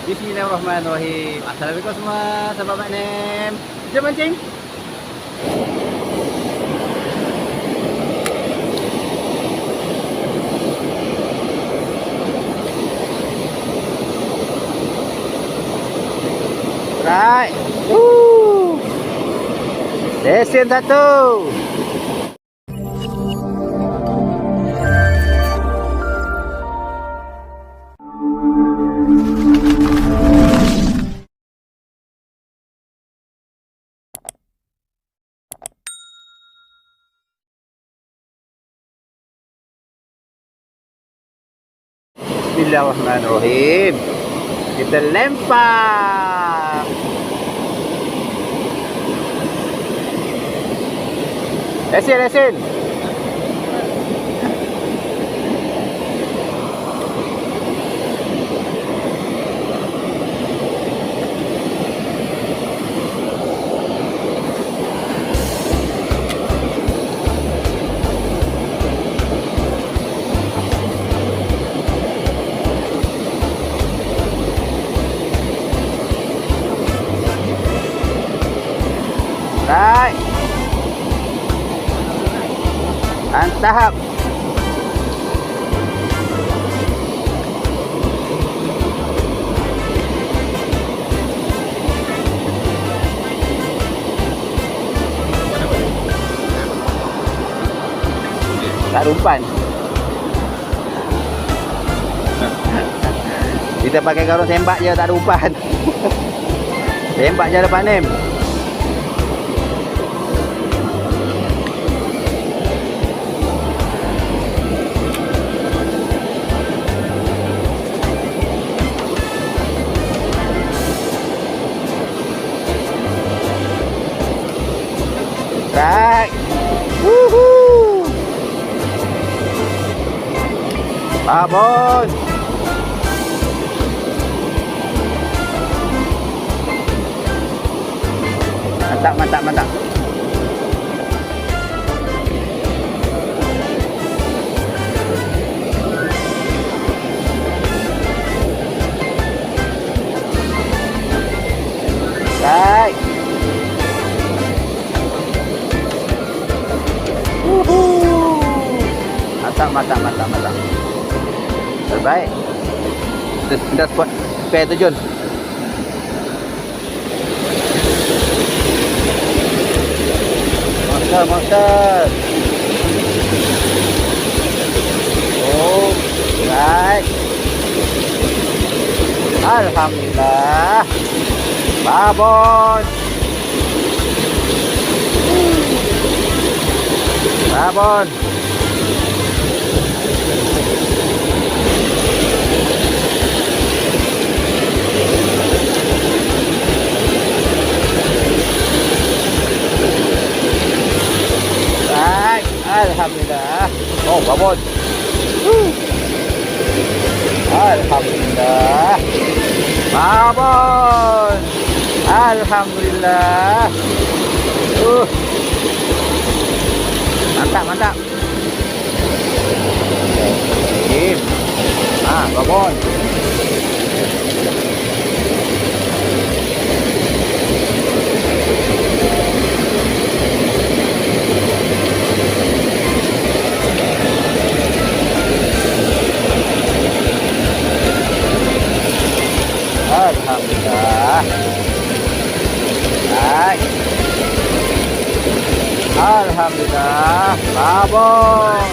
Bismillahirrahmanirrahim. Assalamualaikum semua, sahabat Mak Nem. Jom mancing. Right. Lesen satu. Bismillahirrahmanirrahim. Kita lempar. Lesen. Right. Mantap. Tak rumpan. Kita pakai karung tembak je, tak ada umpan. Tembak je depan Nem. Right. Woohoo. Babon. Mantap. Right. Mantap. Terbaik. Kita spot pair terjun. Monster. Oh, right. Alhamdulillah. Babon. Right. Alhamdulillah. Oh, babon. Alhamdulillah. Babon. Alhamdulillah. Mantap. Kim. Babon. Alhamdulillah. Baik. Alhamdulillah. Babon.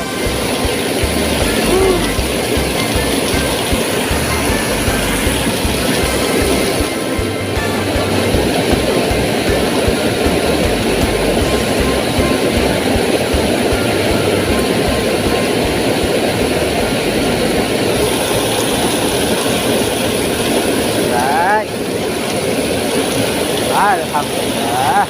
Alhamdulillah.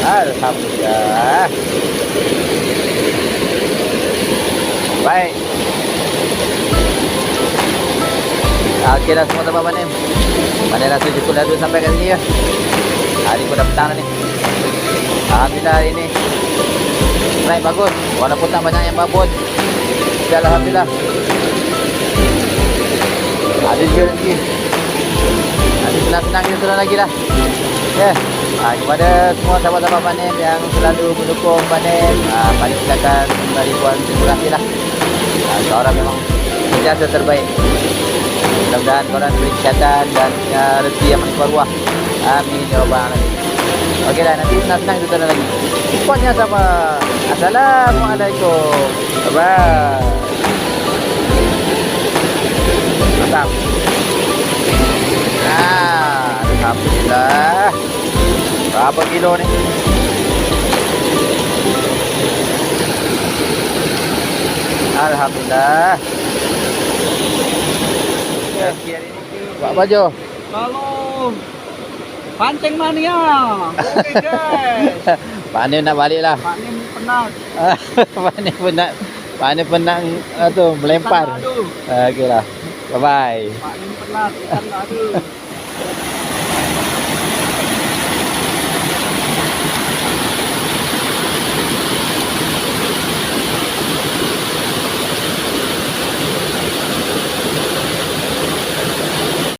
Alhamdulillah. Baik. Okey dah semua tempat panen. Panen dah cukup dah sampai kat sini ya. Hari pun dah petang dah ni. Alhamdulillah hari ni naik bagus. Walaupun tak banyak yang babon. Ya, alhamdulillah. Ada juga rezeki. Nanti senang-senang kita turun lagi lah. Ya. Kepada semua sahabat-sahabat panen yang selalu mendukung panen, panen silakan ribuan terima kasih lah. Korang memang sentiasa terbaik. Mudah-mudahan korang diberi kesihatan dan rezeki yang melimpah ruah. Amin ya rabbal alamin. Okey dah, nanti senang-senang kita turun lagi. Spotnya sama. Assalamualaikum. Bye. Mantap. Alhamdulillah. Berapa kilo ni? Alhamdulillah. Buat baju. Kalau pancing mania. Okey guys. Panen nak balik lah. Panen penat. Panen penat tu melempar. Okey lah. Bye bye. Panen penat ikan ada.